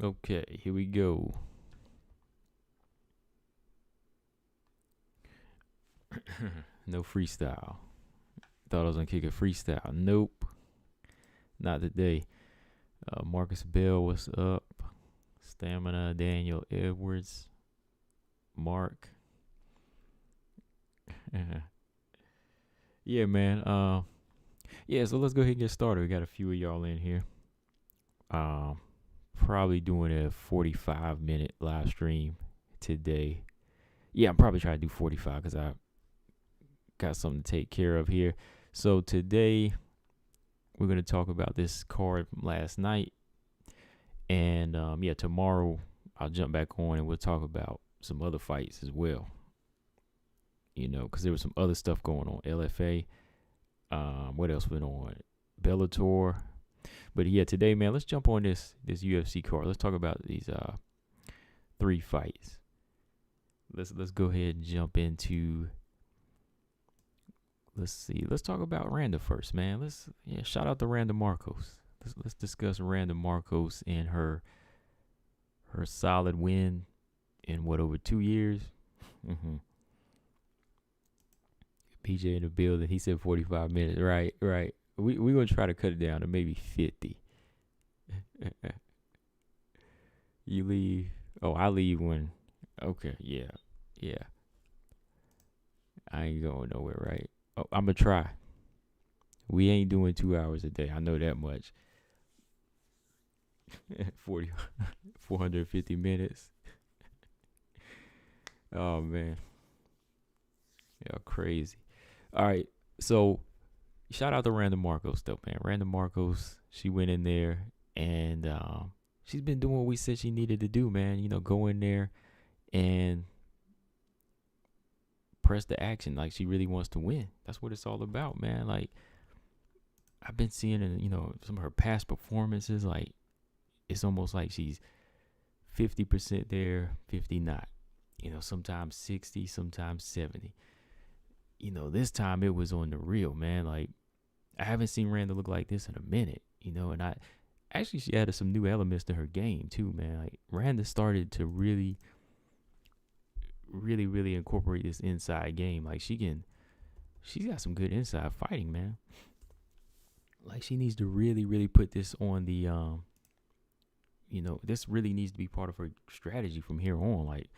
Okay, here we go. No freestyle. Thought I was gonna kick a freestyle. Nope, not today. Marcus Bell, what's up? Stamina, Daniel Edwards, Mark. Yeah, man. Yeah. So let's go ahead and get started. We got a few of y'all in here. Um, Probably doing a 45-minute live stream today. Yeah, I'm probably trying to do 45 because I got something to take care of here. So today we're going to talk about this card from last night. And yeah, tomorrow I'll jump back on and we'll talk about some other fights as well. You know, because there was some other stuff going on. LFA. What else went on? Bellator. But yeah, today, man, let's jump on this UFC card. Let's talk about these 3 fights. Let's go ahead and jump into. Let's see. Let's talk about Randa first, man. Shout out to Randa Markos. Let's discuss Randa Markos and her solid win in over 2 years. PJ in the building. He said 45 minutes. Right. We're going to try to cut it down to maybe 50. You leave. Oh, I leave when. Okay, yeah. I ain't going nowhere, right? Oh, I'm going to try. We ain't doing 2 hours a day. I know that much. 450 minutes. Oh, man. Yeah, crazy. All right, so shout out to Randa Markos, though, man. Randa Markos, she went in there, and she's been doing what we said she needed to do, man. You know, go in there and press the action like she really wants to win. That's what it's all about, man. Like, I've been seeing in, some of her past performances, like, it's almost like she's 50% there, 50 not. Sometimes 60, sometimes 70. This time it was on the real, man. Like, I haven't seen Randa look like this in a minute, and she added some new elements to her game too, man. Like, Randa started to really incorporate this inside game. Like, she's got some good inside fighting, man. Like, she needs to really put this on the, this really needs to be part of her strategy from here on. Like,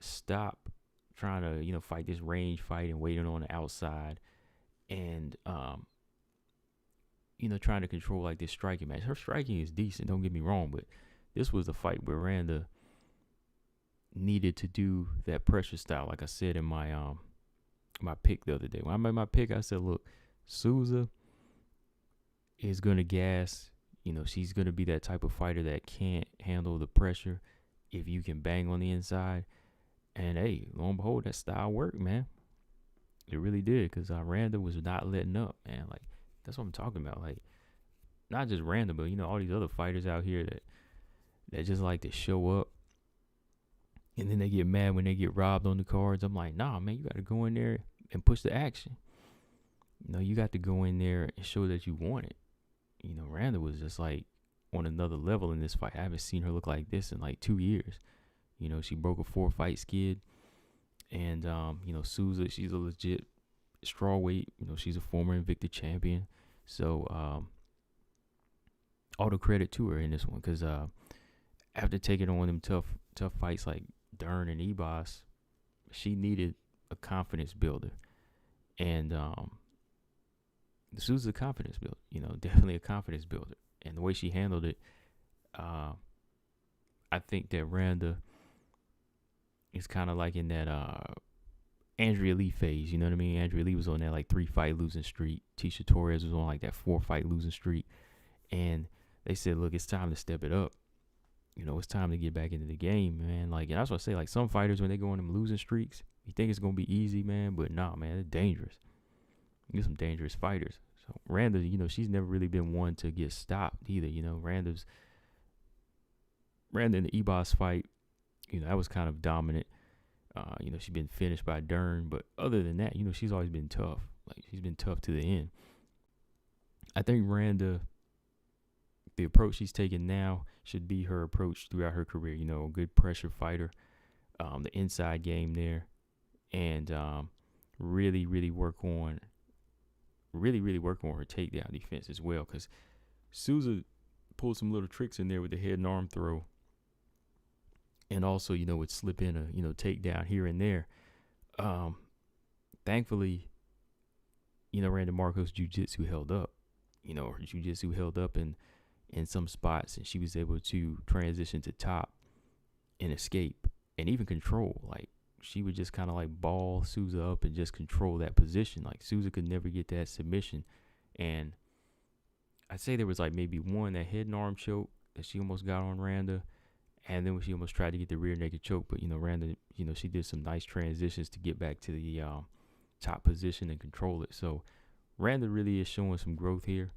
stop trying to, fight this range fight and waiting on the outside and, trying to control like this striking match. Her striking is decent, don't get me wrong, but this was a fight where Randa needed to do that pressure style. Like I said in my my pick the other day. When I made my pick, I said, look, Souza is gonna gas. She's gonna be that type of fighter that can't handle the pressure if you can bang on the inside. And hey, lo and behold, that style worked, man. It really did, because Randa was not letting up, man. Like, that's what I'm talking about. Like, not just Randa, but all these other fighters out here that just like to show up, and then they get mad when they get robbed on the cards. I'm like, nah, man, you got to go in there and push the action. You got to go in there and show that you want it. Randa was just like on another level in this fight. I haven't seen her look like this in like 2 years. She broke a 4-fight skid. And, Souza, she's a legit strawweight. She's a former Invicta champion. So, all the credit to her in this one. Because after taking on them tough fights like Dern and Ebos, she needed a confidence builder. And Souza's a confidence builder. Definitely a confidence builder. And the way she handled it, I think that Randa is kind of like in that Andrea Lee phase, you know what I mean? Andrea Lee was on that like 3-fight losing streak. Tisha Torres was on like that 4-fight losing streak. And they said, look, it's time to step it up. It's time to get back into the game, man. Like, and that's what I say, like, some fighters, when they go on them losing streaks, you think it's going to be easy, man. But nah, man, it's dangerous. You get some dangerous fighters. So Randa, she's never really been one to get stopped either. Randa in the Ebos fight, that was kind of dominant. She's been finished by Dern, but other than that, she's always been tough. Like, she's been tough to the end. I think Randa, the approach she's taking now, should be her approach throughout her career. You know, a good pressure fighter, the inside game there, and really, really work on her takedown defense as well. Because Souza pulled some little tricks in there with the head and arm throw, and also, you know, would slip in a, you know, takedown here and there. Thankfully, you know, Randa Markos' jiu-jitsu held up. You know, her jiu-jitsu held up in some spots, and she was able to transition to top and escape and even control. Like, she would just kind of like ball Souza up and just control that position. Like, Souza could never get that submission. And I'd say there was like maybe one, that head and arm choke that she almost got on Randa. And then when she almost tried to get the rear naked choke. But, you know, Randa, you know, she did some nice transitions to get back to the top position and control it. So Randa really is showing some growth here.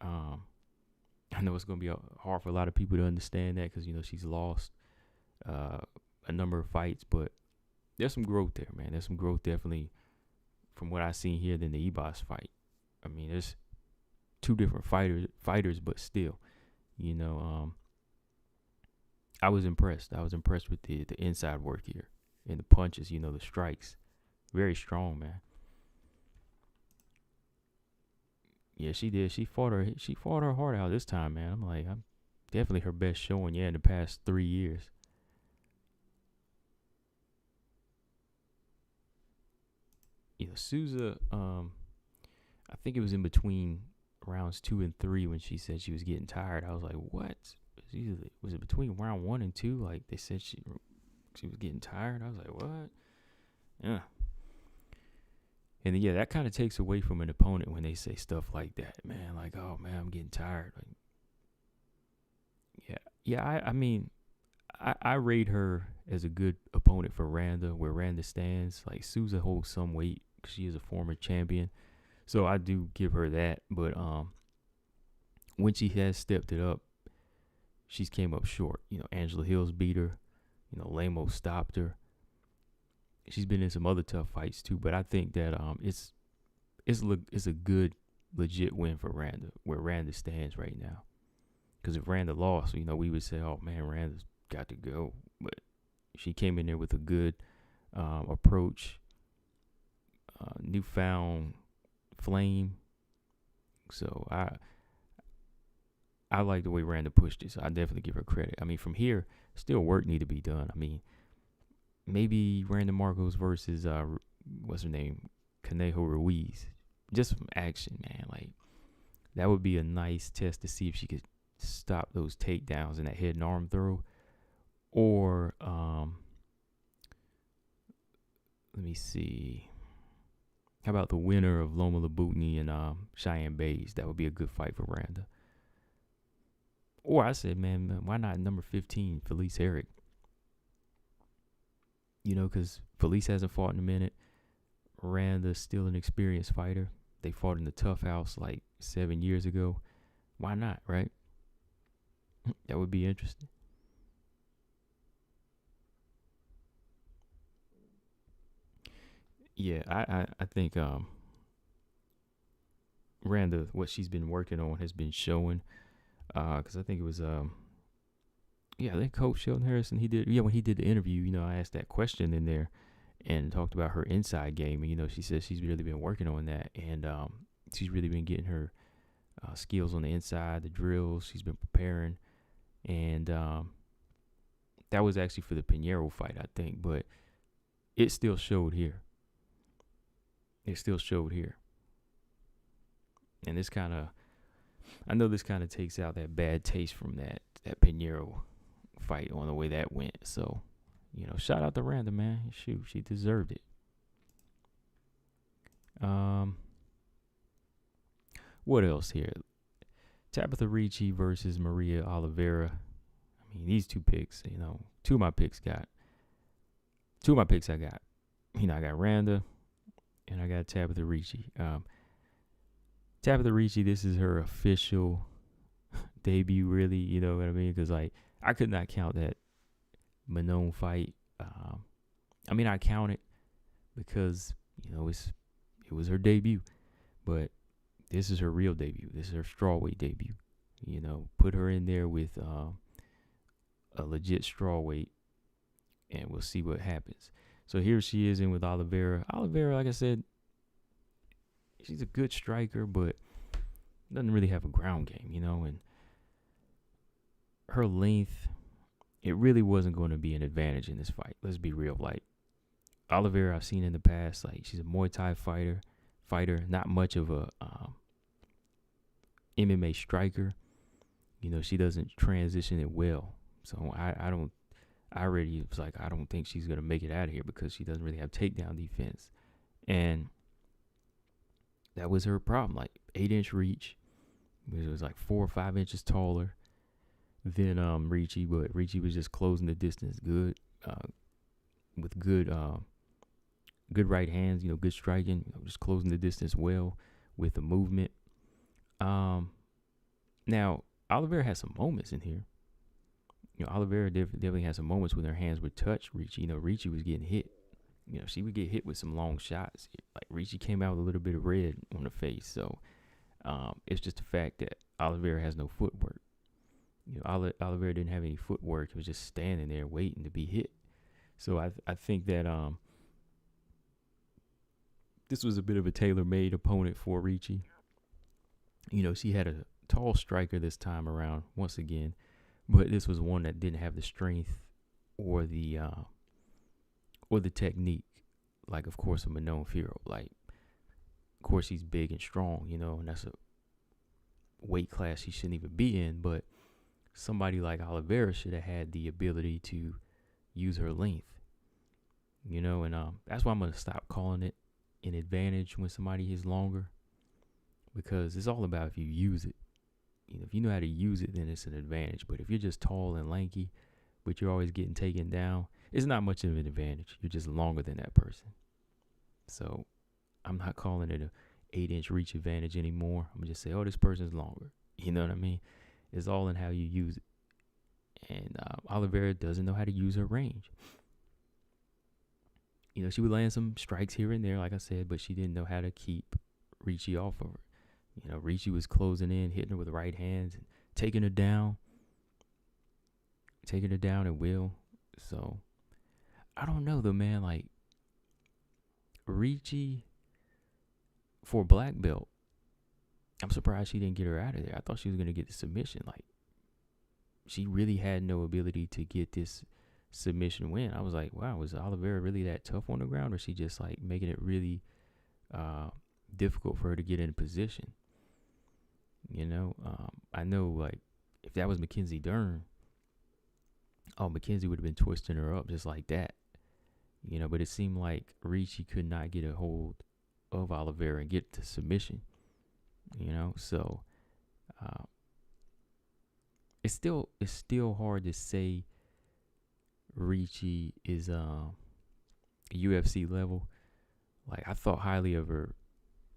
I know it's going to be hard for a lot of people to understand that because, you know, she's lost a number of fights. But there's some growth there, man. There's some growth definitely from what I've seen here than the Ebos fight. I mean, there's two different fighters, but still, you know, I was impressed. I was impressed with the inside work here and the punches, you know, the strikes. Very strong, man. Yeah, she did. She fought her heart out this time, man. I'm definitely her best showing, in the past 3 years. You know, Souza, I think it was in between rounds 2 and 3 when she said she was getting tired. I was like, what? Was it between round 1 and 2? Like, they said she was getting tired. I was like, what? Yeah. And yeah, that kind of takes away from an opponent when they say stuff like that, man. Like, oh man, I'm getting tired. Like, yeah. I mean, I rate her as a good opponent for Randa, where Randa stands. Like, Souza holds some weight because she is a former champion, so I do give her that. But when she has stepped it up, she's came up short. You know, Angela Hills beat her. You know, Lamo stopped her. She's been in some other tough fights too, but I think that it's a good, legit win for Randa, where Randa stands right now. Because if Randa lost, you know, we would say, oh man, Randa's got to go. But she came in there with a good approach, newfound flame. So I like the way Randa pushed it. So I definitely give her credit. I mean, from here, still work need to be done. I mean, maybe Randa Markos versus what's her name, Conejo Ruiz. Just some action, man. Like, that would be a nice test to see if she could stop those takedowns and that head and arm throw. Or let me see. How about the winner of Loma Labutni and Cheyenne Bays? That would be a good fight for Randa. Or I said, man, why not number 15, Felice Herrig? You know, because Felice hasn't fought in a minute. Randa's still an experienced fighter. They fought in the Tough House like 7 years ago. Why not, right? That would be interesting. Yeah, I think Randa, what she's been working on has been showing. Because I think it was I think Coach Sheldon Harrison, when he did the interview, you know, I asked that question in there and talked about her inside game. And, you know, she says she's really been working on that. And she's really been getting her skills on the inside, the drills. She's been preparing. And that was actually for the Pinheiro fight, I think. But it still showed here. And this kind of, I know this kind of takes out that bad taste from that Pinheiro fight on the way that went. So, you know, shout out to Randa, man. Shoot, she deserved it. What else here? Tabitha Ricci versus Maria Oliveira. I mean, these two picks, you know, two of my picks I got. You know, I got Randa and I got Tabitha Ricci. Tabitha Ricci, this is her official debut, really, you know what I mean? Because, like, I could not count that Manon fight. I mean, I count it because, you know, it was her debut. But this is her real debut. This is her strawweight debut. You know, put her in there with a legit strawweight, and we'll see what happens. So here she is in with Oliveira. Oliveira, like I said, she's a good striker, but doesn't really have a ground game, and her length, it really wasn't going to be an advantage in this fight. Let's be real. Like, Oliveira, I've seen in the past, like, she's a Muay Thai fighter, not much of a MMA striker. She doesn't transition it well. So I already was like, I don't think she's going to make it out of here because she doesn't really have takedown defense. And that was her problem, like 8-inch reach. It was like 4 or 5 inches taller than Ricci, but Ricci was just closing the distance good, with good right hands, good striking, just closing the distance well with the movement. Now, Oliveira has some moments in here. Oliveira definitely has some moments when her hands would touch Ricci. Ricci was getting hit. She would get hit with some long shots. Like, Ricci came out with a little bit of red on the face. So it's just the fact that Oliveira has no footwork. Oliveira didn't have any footwork. He was just standing there waiting to be hit. So I think that this was a bit of a tailor-made opponent for Ricci. She had a tall striker this time around once again, but this was one that didn't have the strength or the technique, like, of course, a Manon Firo. Like, of course, he's big and strong, and that's a weight class he shouldn't even be in. But somebody like Oliveira should have had the ability to use her length, and that's why I'm going to stop calling it an advantage when somebody is longer, because it's all about if you use it. If you know how to use it, then it's an advantage. But if you're just tall and lanky, but you're always getting taken down, it's not much of an advantage. You're just longer than that person. So I'm not calling it a 8-inch reach advantage anymore. I'm going to just say, oh, this person's longer. You know what I mean? It's all in how you use it. And Oliveira doesn't know how to use her range. She would land some strikes here and there, like I said, but she didn't know how to keep Ricci off of her. Ricci was closing in, hitting her with the right hands, and taking her down at will. So I don't know though, man. Like, Ricci, for a black belt, I'm surprised she didn't get her out of there. I thought she was gonna get the submission. Like, she really had no ability to get this submission win. I was like, wow, was Oliveira really that tough on the ground, or is she just like making it really difficult for her to get in position? I know, like, if that was Mackenzie Dern, Mackenzie would have been twisting her up just like that. But it seemed like Ricci could not get a hold of Oliveira and get to submission. So it's still hard to say Ricci is UFC level. Like, I thought highly of her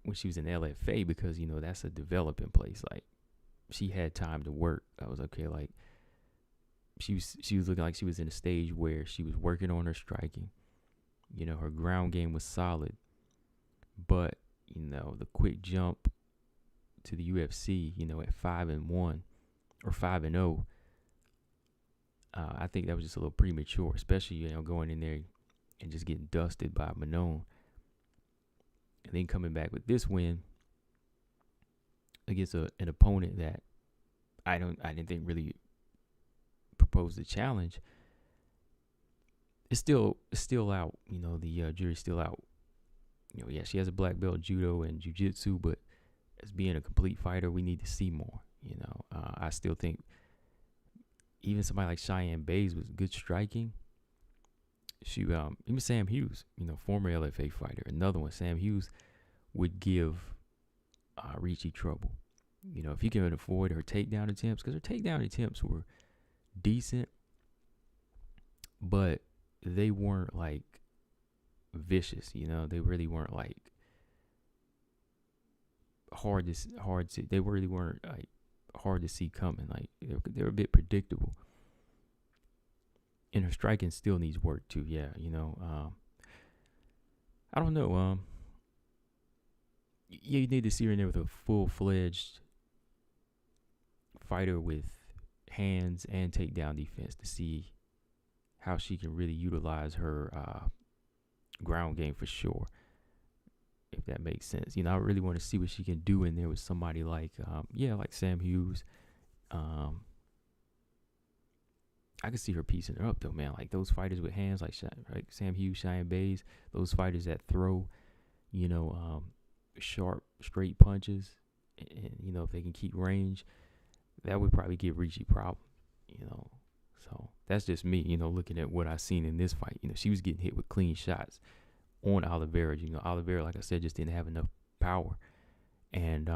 when she was in LFA because, that's a developing place. Like, she had time to work. I was okay. Like, she was looking like she was in a stage where she was working on her striking. Her ground game was solid, but the quick jump to the UFC, at 5-1 or 5-0, I think that was just a little premature, especially going in there and just getting dusted by Manon. And then coming back with this win against an opponent that I didn't think really proposed a challenge. It's still out. The jury's still out. Yeah, she has a black belt in judo and jiu-jitsu, but as being a complete fighter, we need to see more. I still think even somebody like Cheyenne Bays was good striking. Even Sam Hughes, former LFA fighter, another one. Sam Hughes would give Ricci trouble. If you can avoid her takedown attempts, because her takedown attempts were decent, but they weren't like vicious. They really weren't like hard to. They really weren't like hard to see coming. Like, they were a bit predictable. And her striking still needs work too. Yeah, I don't know. You need to see her in there with a full-fledged fighter with hands and takedown defense to see how she can really utilize her ground game for sure, if that makes sense. I really want to see what she can do in there with somebody like, like Sam Hughes. I can see her piecing her up though, man. Like those fighters with hands, like Sam Hughes, Cheyenne Bays, those fighters that throw, sharp, straight punches, and if they can keep range, that would probably give Ricci problem, So that's just me, looking at what I seen in this fight. She was getting hit with clean shots on Oliveira. Oliveira, like I said, just didn't have enough power, and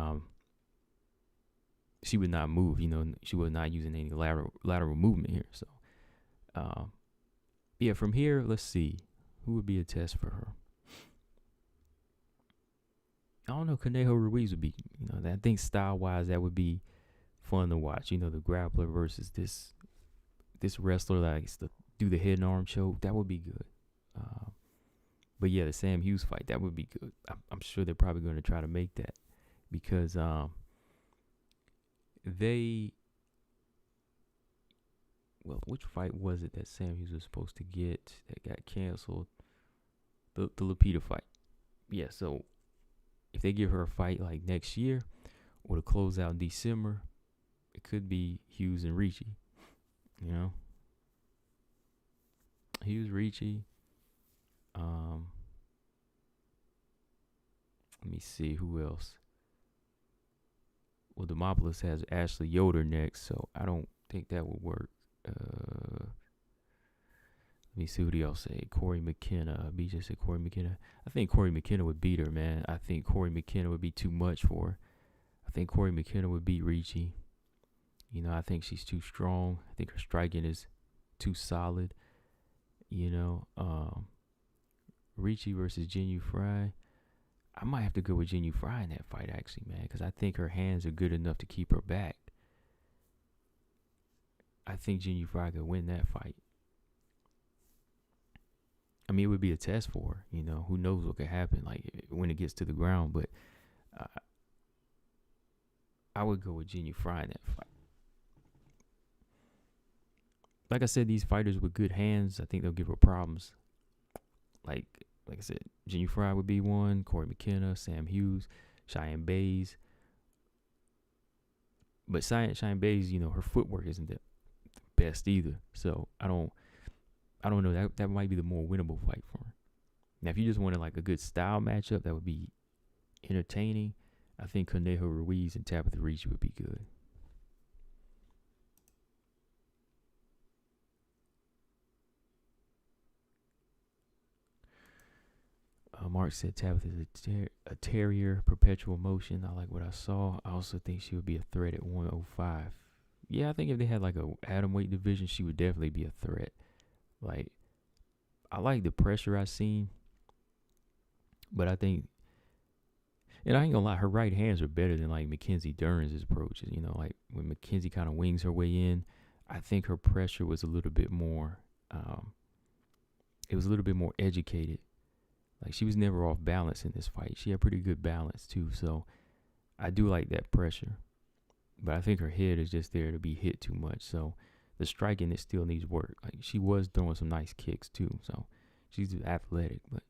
she would not move. She was not using any lateral movement here. So, from here, let's see who would be a test for her. I don't know. Conejo Ruiz would be. I think style wise that would be fun to watch. The grappler versus this wrestler that likes to do the head and arm choke. That would be good. But yeah, the Sam Hughes fight, that would be good. I'm sure they're probably going to try to make that because which fight was it that Sam Hughes was supposed to get that got canceled? The Lupita fight. Yeah, so if they give her a fight like next year or to close out in December, it could be Hughes and Ricci. Hughes, Ricci. Let me see who else. Well, Demopoulos has Ashley Yoder next, so I don't think that would work. Let me see who else say. Corey McKenna. BJ said Corey McKenna. I think Corey McKenna would beat her, man. I think Corey McKenna would be too much for her. I think Corey McKenna would beat Ricci. I think she's too strong. I think her striking is too solid. Ricci versus Jinyu Fry. I might have to go with Jinyu Fry in that fight, actually, man, because I think her hands are good enough to keep her back. I think Jinyu Fry could win that fight. I mean, it would be a test for her. Who knows what could happen, like when it gets to the ground. But I would go with Jinyu Fry in that fight. Like I said, these fighters with good hands, I think they'll give her problems. Like I said, Jinyu Fry would be one, Corey McKenna, Sam Hughes, Cheyenne Bays. But Cheyenne Bays, her footwork isn't the best either. So I don't know. That might be the more winnable fight for her. Now, if you just wanted like a good style matchup that would be entertaining, I think Conejo Ruiz and Tabitha Ricci would be good. Mark said Tabitha is a terrier, perpetual motion. I like what I saw. I also think she would be a threat at 105. Yeah, I think if they had like a atomweight division, she would definitely be a threat. Like, I like the pressure I seen, but I think, and I ain't gonna lie, her right hands are better than like Mackenzie Dern's approaches. Like when Mackenzie kind of wings her way in, I think her pressure was a little bit more. It was a little bit more educated. Like she was never off balance in this fight. She had pretty good balance too. So I do like that pressure, but I think her head is just there to be hit too much. So the striking, it still needs work. Like she was throwing some nice kicks too. So she's athletic, but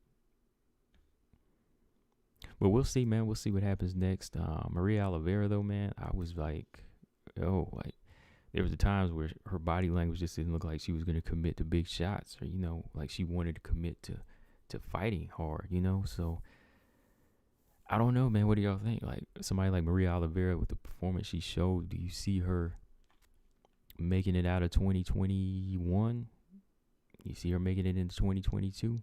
we'll see, man. We'll see what happens next. Maria Oliveira though, man, I was like, there was the times where her body language just didn't look like she was going to commit to big shots, or like she wanted to commit to fighting hard, so I don't know, man. What do y'all think? Like somebody like Maria Oliveira with the performance she showed, do you see her making it out of 2021? You see her making it into 2022?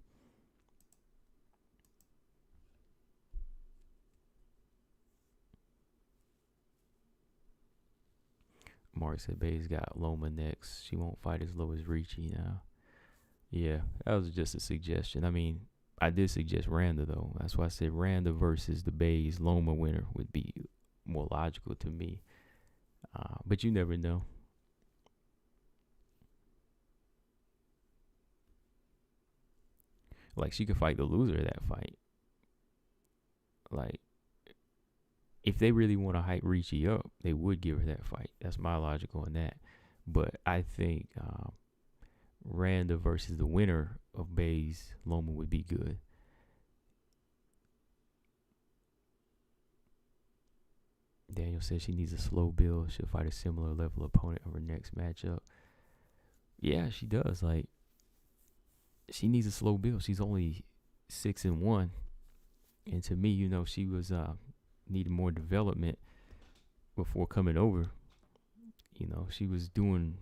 Mark said Bay's got Loma next. She won't fight as low as Ricci now. Yeah, that was just a suggestion. I mean, I did suggest Randa, though. That's why I said Randa versus the Bays Loma winner would be more logical to me. But you never know. Like, she could fight the loser of that fight. Like, if they really want to hype Ricci up, they would give her that fight. That's my logic on that. But I think Randa versus the winner of Bayes Loma would be good. Daniel says she needs a slow build. She'll fight a similar level opponent of her next matchup. Yeah, she does. Like, she needs a slow build. She's only 6-1, and to me, you know, she was needing more development before coming over. You know, she was doing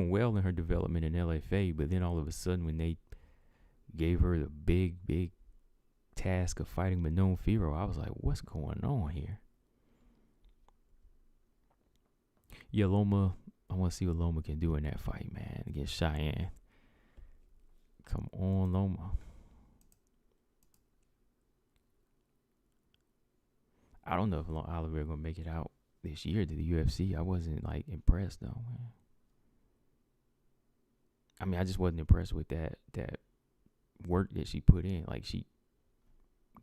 well in her development in LFA, but then all of a sudden, when they gave her the big task of fighting Manon Firo, I was like, what's going on here? Yeah, Loma, I want to see what Loma can do in that fight, man, against Cheyenne. Come on, Loma. I don't know if Oliveira gonna make it out this year to the UFC. I wasn't like impressed though, man. I mean, I just wasn't impressed with that work that she put in. Like, she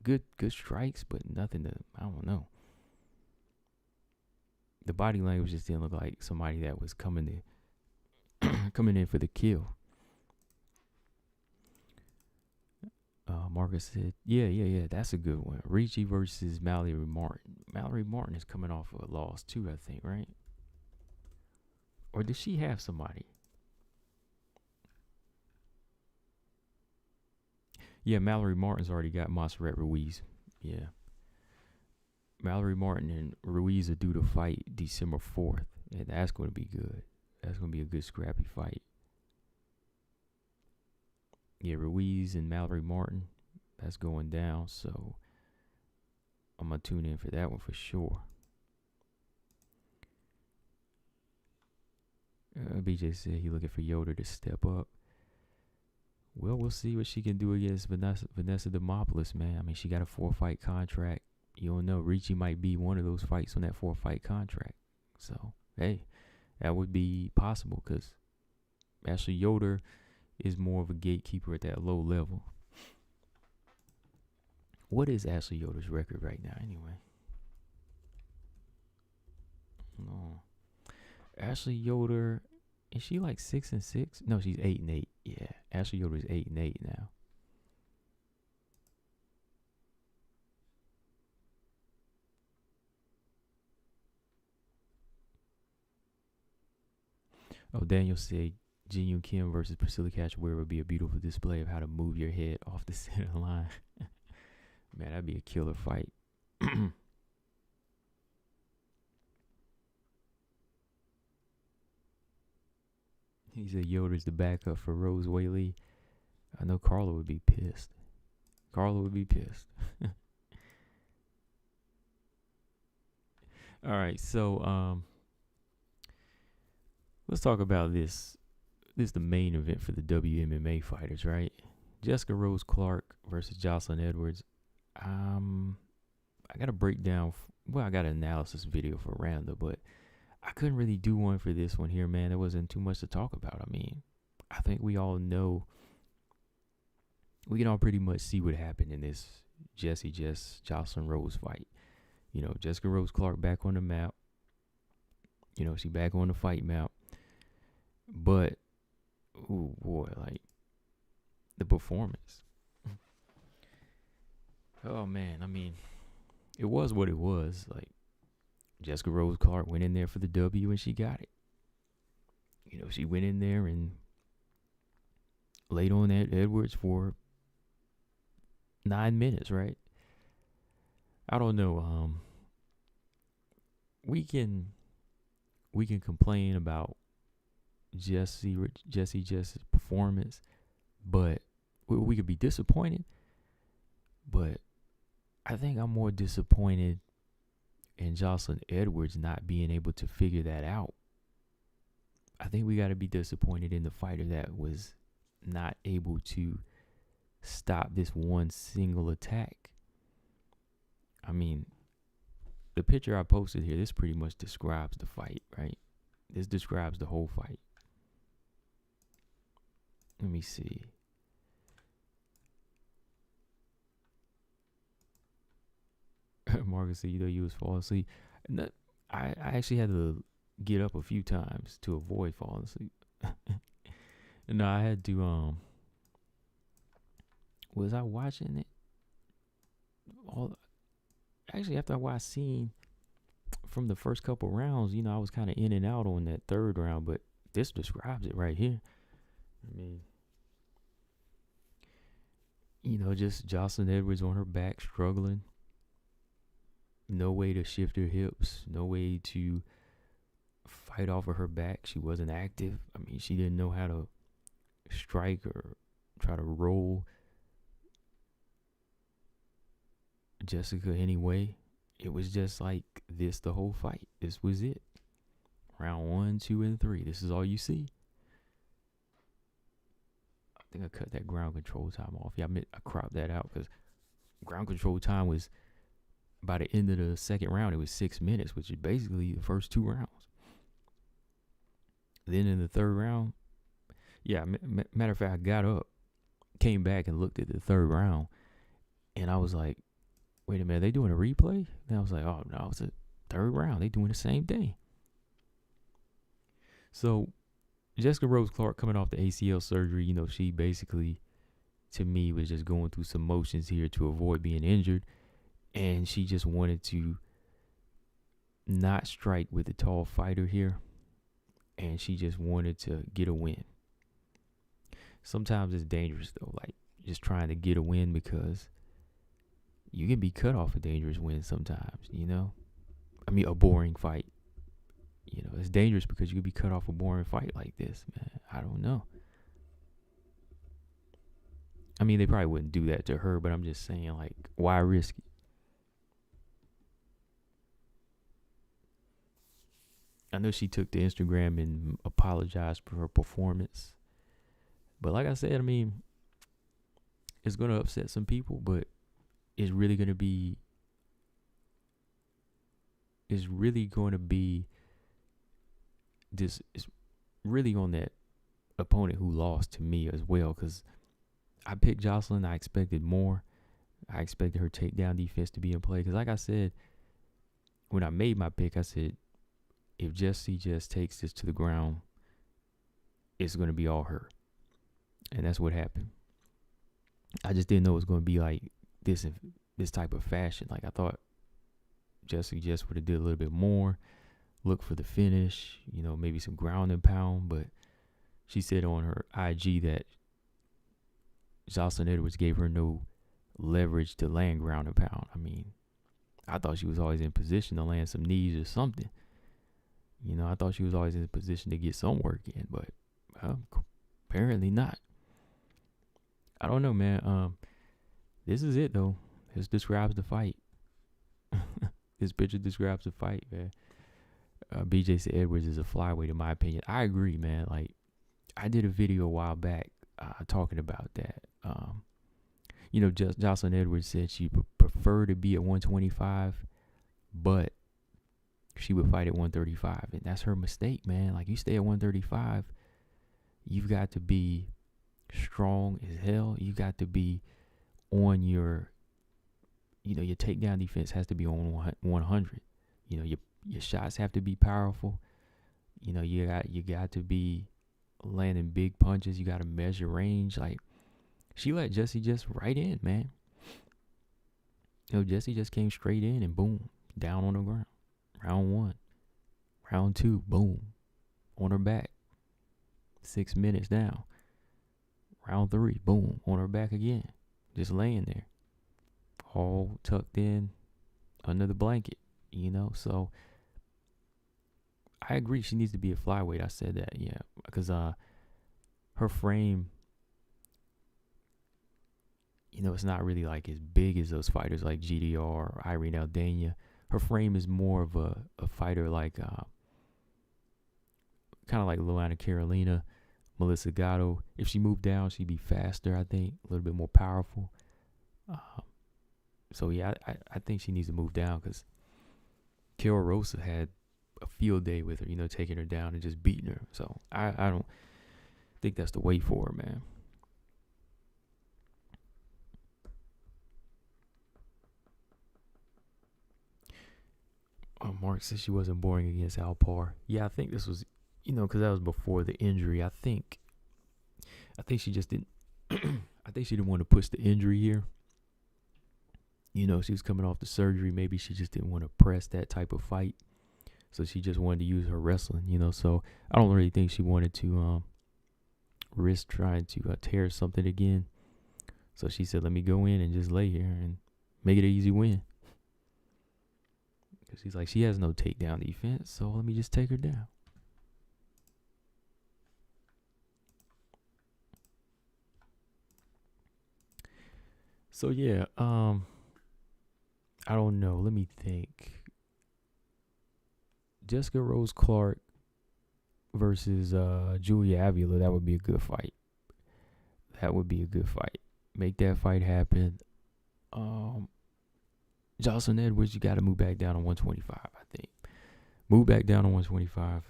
good strikes, but nothing to, I don't know. The body language just didn't look like somebody that was coming in for the kill. Markos said, yeah, that's a good one. Ricci versus Mallory Martin. Mallory Martin is coming off of a loss too, I think, right? Or does she have somebody? Yeah, Mallory Martin's already got Montserrat Ruiz. Yeah. Mallory Martin and Ruiz are due to fight December 4th, and that's going to be good. That's going to be a good scrappy fight. Yeah, Ruiz and Mallory Martin, that's going down, so I'm going to tune in for that one for sure. BJ said he looking for Yoder to step up. Well, we'll see what she can do against Vanessa Demopoulos, man. I mean, she got a 4-fight contract. You don't know. Ricci might be one of those fights on that 4-fight contract. So, hey, that would be possible because Ashley Yoder is more of a gatekeeper at that low level. What is Ashley Yoder's record right now, anyway? No. Ashley Yoder, is she like 6-6? No, she's 8-8. Yeah, Ashley Yoder is 8-8 now. Oh, Daniel said Jin Kim versus Priscilla Cachoeira would be a beautiful display of how to move your head off the center line. Man, that'd be a killer fight. He said Yoder's the backup for Rose Whaley. I know Carla would be pissed. All right, so let's talk about this. This is the main event for the WMMA fighters, right? Jessica Rose Clark versus Jocelyn Edwards. I got a breakdown. I got an analysis video for Randa, but I couldn't really do one for this one here, man. There wasn't too much to talk about. I mean, I think we all know. We can all pretty much see what happened in this Jocelyn Rose fight. You know, Jessica Rose Clark back on the map. You know, she back on the fight map. But, oh boy, like, the performance. Oh, man, I mean, it was what it was. Like, Jessica Rose Clark went in there for the W and she got it. You know, she went in there and laid on that Edwards for 9 minutes, right? I don't know. We can complain about Jesse's performance, but we could be disappointed. But I think I'm more disappointed in Jocelyn Edwards not being able to figure that out. I think we got to be disappointed in the fighter that was not able to stop this one single attack. I mean, the picture I posted here, this pretty much describes the fight, right? This describes the whole fight. Let me see. Marcus said, you was falling asleep. No, I actually had to get up a few times to avoid falling asleep. No, I had to was I watching it all actually after I seen from the first couple rounds, I was kind of in and out on that third round, but this describes it right here. I mean, just Jocelyn Edwards on her back struggling. No way to shift her hips, no way to fight off of her back. She wasn't active. I mean, she didn't know how to strike or try to roll Jessica anyway. It was just like this the whole fight. This was it. Round 1, 2, and 3. This is all you see. I think I cut that ground control time off. Yeah, I cropped that out because ground control time was, by the end of the second round, it was 6 minutes, which is basically the first 2 rounds. Then in the third round, yeah, matter of fact, I got up, came back and looked at the third round, and I was like, wait a minute, they doing a replay? And I was like, oh no, it's a third round. They doing the same thing. So Jessica Rose Clark coming off the ACL surgery, she basically, to me, was just going through some motions here to avoid being injured. And she just wanted to not strike with the tall fighter here. And she just wanted to get a win. Sometimes it's dangerous, though, like just trying to get a win, because you can be cut off a dangerous win sometimes, I mean, a boring fight. It's dangerous because you could be cut off a boring fight like this, man. I don't know. I mean, they probably wouldn't do that to her, but I'm just saying, like, why risk it? I know she took to Instagram and apologized for her performance. But like I said, I mean, it's going to upset some people, but it's really going to be this is really on that opponent who lost to me as well, because I picked Jocelyn. I expected more. I expected her takedown defense to be in play, because like I said, when I made my pick, I said, if Jessie just takes this to the ground, it's going to be all her. And that's what happened. I just didn't know it was going to be like this type of fashion. Like, I thought Jessie just would have did a little bit more, look for the finish, maybe some ground and pound. But she said on her IG that Jocelyn Edwards gave her no leverage to land ground and pound. I mean, I thought she was always in position to land some knees or something. I thought she was always in a position to get some work in, but apparently not. I don't know, man. This is it, though. This describes the fight. This picture describes the fight, man. BJ said Edwards is a flyweight, in my opinion. I agree, man. Like, I did a video a while back talking about that. Jocelyn Edwards said she prefer to be at 125, but she would fight at 135, and that's her mistake, man. Like, you stay at 135, you've got to be strong as hell. You got to be on your, your takedown defense has to be on 100. Your shots have to be powerful. You got to be landing big punches. You got to measure range. Like, she let Jessie just right in, man. Jessie just came straight in and boom, down on the ground. Round 1. Round 2, boom, on her back. 6 minutes down. Round 3, boom, on her back again. Just laying there. All tucked in under the blanket, So I agree she needs to be a flyweight. I said that, yeah. Because her frame, it's not really like as big as those fighters like GDR or Irene Aldana. Her frame is more of a fighter like, kind of like Luana Carolina, Melissa Gatto. If she moved down, she'd be faster, I think, a little bit more powerful. So, yeah, I think she needs to move down, because Carol Rosa had a field day with her, taking her down and just beating her. So, I don't think that's the way for her, man. Mark said she wasn't boring against Alpar. Yeah, I think this was, because that was before the injury. I think she just didn't. I think she didn't want to push the injury here. She was coming off the surgery. Maybe she just didn't want to press that type of fight. So she just wanted to use her wrestling, So I don't really think she wanted to risk trying to tear something again. So she said, let me go in and just lay here and make it an easy win. Because she's like, she has no takedown defense, so let me just take her down. So yeah, I don't know. Let me think. Jessica Rose Clark versus Julia Avila. That would be a good fight. Make that fight happen. Jocelyn Edwards, you got to move back down to 125, I think. Move back down to 125.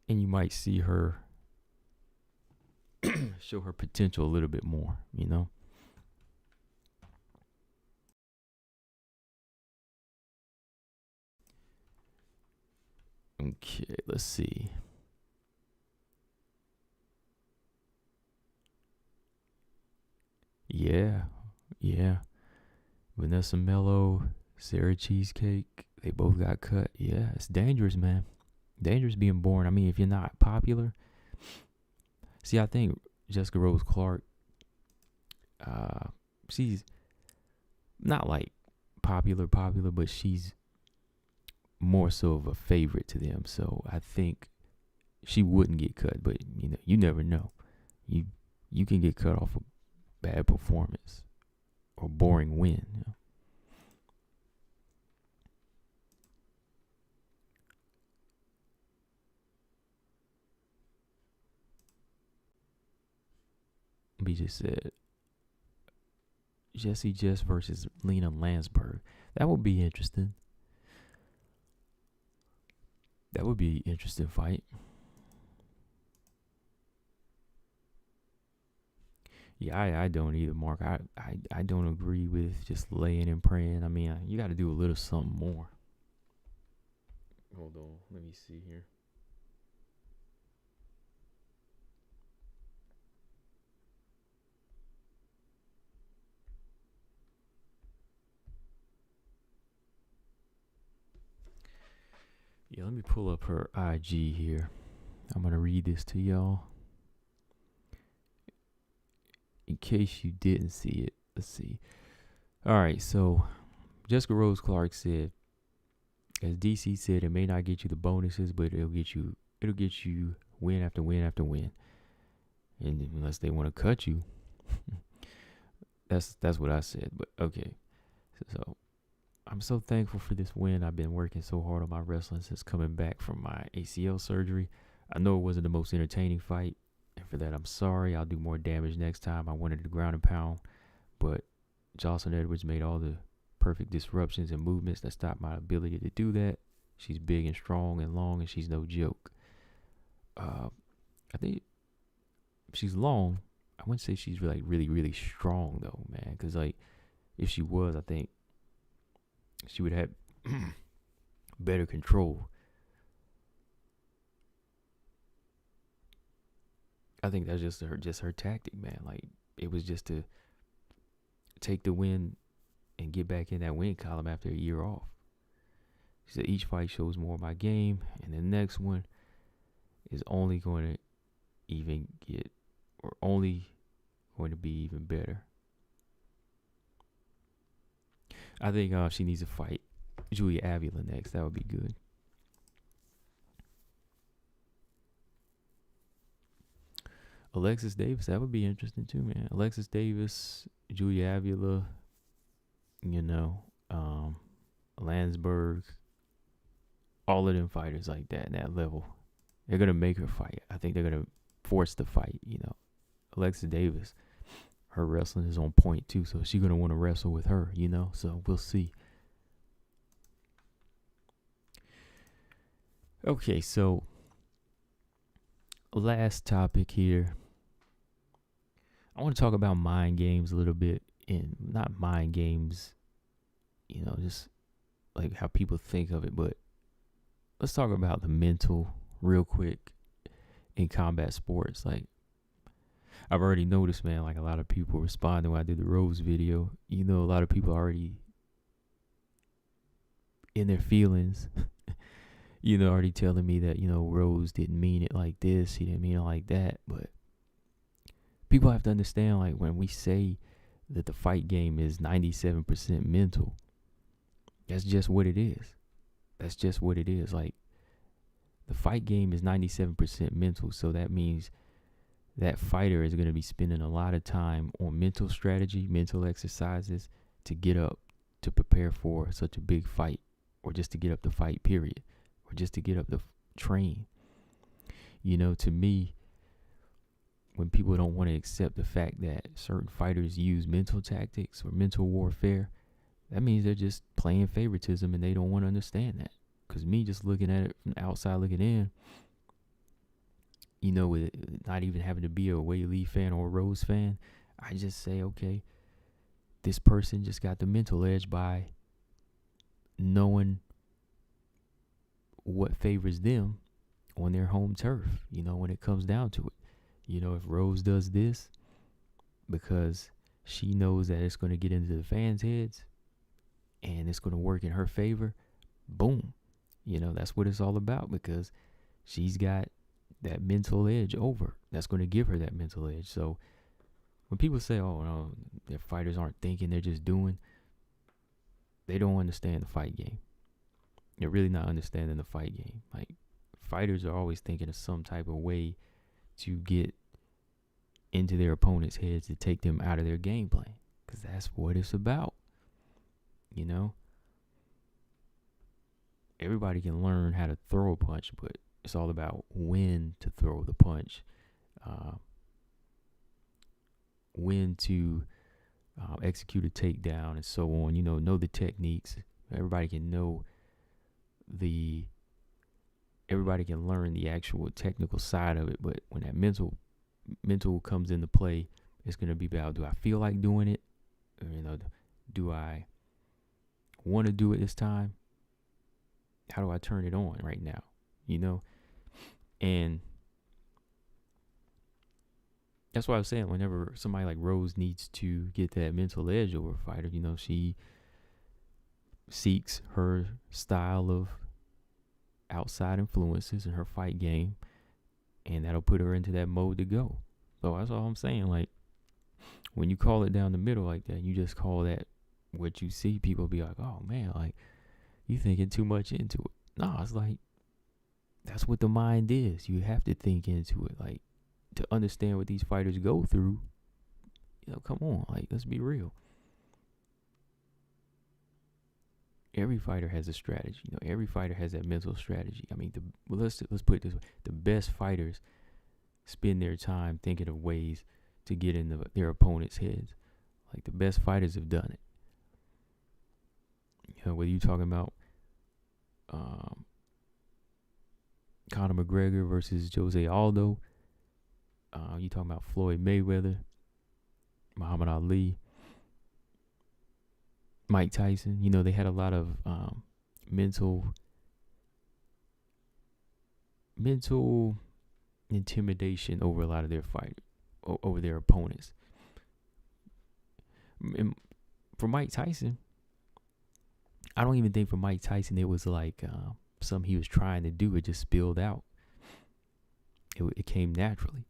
And you might see her show her potential a little bit more, Okay, let's see. Yeah. Vanessa Mello, Sarah Cheesecake, they both got cut. Yeah, it's dangerous, man. Dangerous being born. I mean, if you're not popular. See, I think Jessica Rose Clark, she's not like popular, but she's more so of a favorite to them. So I think she wouldn't get cut, but you never know. You can get cut off a bad performance or boring win. We just said Jessie Jess versus Lena Landsberg. That would be interesting. That would be an interesting fight. Yeah, I don't either, Mark. I don't agree with just laying and praying. I mean, you got to do a little something more. Hold on. Let me see here. Yeah, let me pull up her IG here. I'm going to read this to y'all. In case you didn't see it. Let's see. All right, so Jessica Rose Clark said, as DC said, it may not get you the bonuses, but it'll get you win after win after win. And unless they want to cut you. That's what I said. But okay. So I'm so thankful for this win. I've been working so hard on my wrestling since coming back from my ACL surgery. I know it wasn't the most entertaining fight, and for that I'm sorry. I'll do more damage next time. I wanted to ground and pound, but Jocelyn Edwards made all the perfect disruptions and movements that stopped my ability to do that. She's big and strong and long, and she's no joke. I think she's long. I wouldn't say she's like really, really strong though, man. Because like if she was, I think she would have better control. I think that's just her tactic, man. Like it was just to take the win and get back in that win column after a year off. She said each fight shows more of my game, and the next one is only going to be even better. I think she needs to fight Julia Avila next. That would be good. Alexis Davis, that would be interesting too, man. Alexis Davis, Julia Avila, Landsberg, all of them fighters like that, in that level. They're going to make her fight. I think they're going to force the fight, Alexis Davis, her wrestling is on point too, so she's going to want to wrestle with her, so we'll see. Okay, so last topic here. I want to talk about mind games a little bit. in not mind games, just like how people think of it, but let's talk about the mental real quick in combat sports. Like, I've already noticed, man, like a lot of people responding when I did the Rose video. A lot of people already in their feelings, already telling me that, Rose didn't mean it like this, he didn't mean it like that. But people have to understand, like, when we say that the fight game is 97% mental, that's just what it is. That's just what it is. Like, the fight game is 97% mental, so that means that fighter is going to be spending a lot of time on mental strategy, mental exercises to get up, to prepare for such a big fight, or just to get up the fight, period, or just to get up the train. To me, when people don't want to accept the fact that certain fighters use mental tactics or mental warfare, that means they're just playing favoritism and they don't want to understand that. Because me just looking at it from the outside looking in, with not even having to be a Wei Lee fan or a Rose fan, I just say, okay, this person just got the mental edge by knowing what favors them on their home turf, when it comes down to it. If Rose does this because she knows that it's going to get into the fans' heads and it's going to work in her favor, boom. That's what it's all about, because she's got that mental edge over. That's going to give her that mental edge. So when people say, oh, no, their fighters aren't thinking, they're just doing, they don't understand the fight game. They're really not understanding the fight game. Like, fighters are always thinking of some type of way to get into their opponent's heads to take them out of their game plan, because that's what it's about. Everybody can learn how to throw a punch, but it's all about when to throw the punch, when to execute a takedown, and so on. Know the techniques. Everybody can learn the actual technical side of it, but when that mental comes into play, it's going to be about, do I feel like doing it? Or, do I want to do it this time? How do I turn it on right now? And that's why I was saying, whenever somebody like Rose needs to get that mental edge over a fighter, she seeks her style of outside influences in her fight game, and that'll put her into that mode to go. So that's all I'm saying. Like, when you call it down the middle like that, you just call that what you see, people be like, oh man, like, you thinking too much into it. No, it's like, that's what the mind is. You have to think into it, like, to understand what these fighters go through. Come on, like, let's be real. Every fighter has a strategy. Every fighter has that mental strategy. I mean, let's put it this way: the best fighters spend their time thinking of ways to get into their opponent's heads. Like, the best fighters have done it. Whether you're talking about Conor McGregor versus Jose Aldo, you talking about Floyd Mayweather, Muhammad Ali, Mike Tyson. They had a lot of mental intimidation over a lot of their over their opponents. And for Mike Tyson, I don't even think for Mike Tyson it was like something he was trying to do. It just spilled out. It came naturally.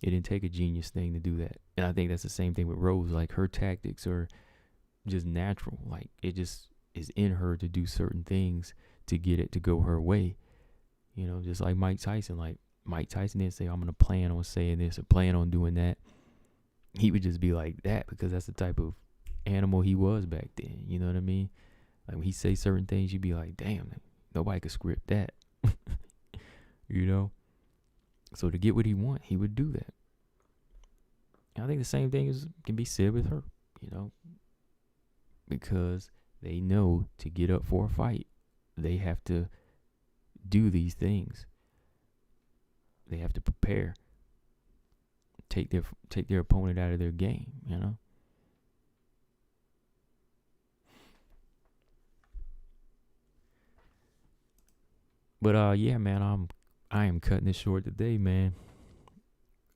It didn't take a genius thing to do that. And I think that's the same thing with Rose. Like, her tactics are just natural. Like, it just is in her to do certain things to get it to go her way. Just like Mike Tyson. Like, Mike Tyson didn't say, I'm going to plan on saying this or plan on doing that. He would just be like that because that's the type of animal he was back then. You know what I mean? Like, when he say certain things, you'd be like, damn, nobody could script that. So to get what he want, he would do that. And I think the same thing can be said with her, because they know to get up for a fight, they have to do these things. They have to prepare, take their opponent out of their game, But yeah, man, I am cutting it short today, man.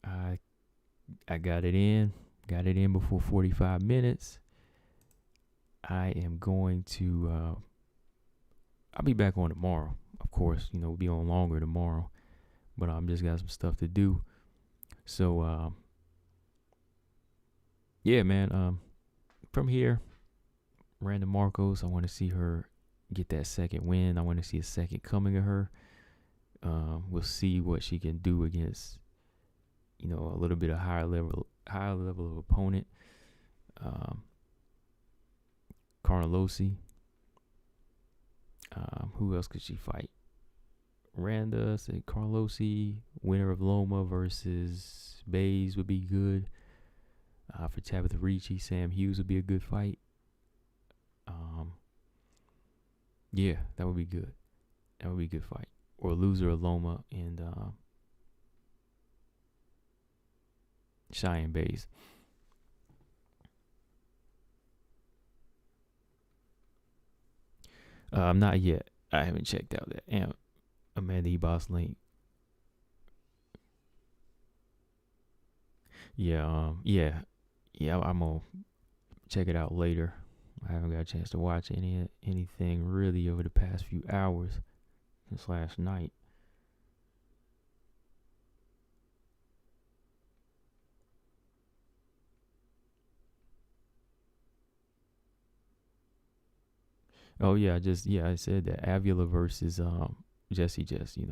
I I got it in before 45 minutes. I am going to I'll be back on tomorrow. Of course, we'll be on longer tomorrow. But I'm just got some stuff to do. So yeah, man, from here, Randa Markos, I want to see her get that second win. I want to see a second coming of her. We'll see what she can do against, a little bit of higher level of opponent. Carnelossi. Who else could she fight? Randa, said Carlossi. Winner of Loma versus Bays would be good. For Tabitha Ricci, Sam Hughes would be a good fight. Yeah, that would be good. That would be a good fight. Or loser of Loma and Cheyenne Bays. Not yet. I haven't checked out that Amanda Ebos link. Yeah, I'm gonna check it out later. I haven't got a chance to watch anything really over the past few hours since last night. Oh yeah, I said that Avila versus Jesse.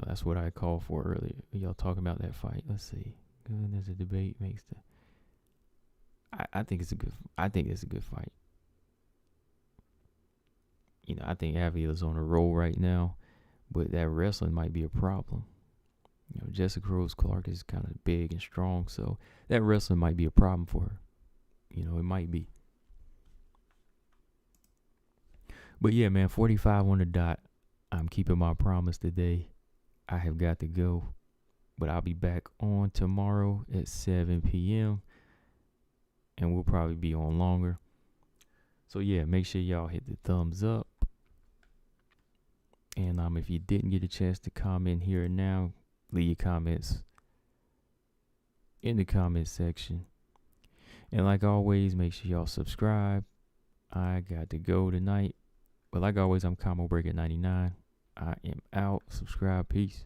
That's what I called for earlier. Y'all talking about that fight? Let's see. There's a debate makes the. I think it's a good fight. I think Avila's on a roll right now, but that wrestling might be a problem. Jessica Rose Clark is kind of big and strong, so that wrestling might be a problem for her. It might be. But yeah, man, 45 on the dot. I'm keeping my promise today. I have got to go, but I'll be back on tomorrow at 7 p.m. and we'll probably be on longer. So yeah, make sure y'all hit the thumbs up. And if you didn't get a chance to comment here and now, leave your comments in the comment section. And like always, make sure y'all subscribe. I got to go tonight. But like always, I'm Combo Breaker 99. I am out. Subscribe. Peace.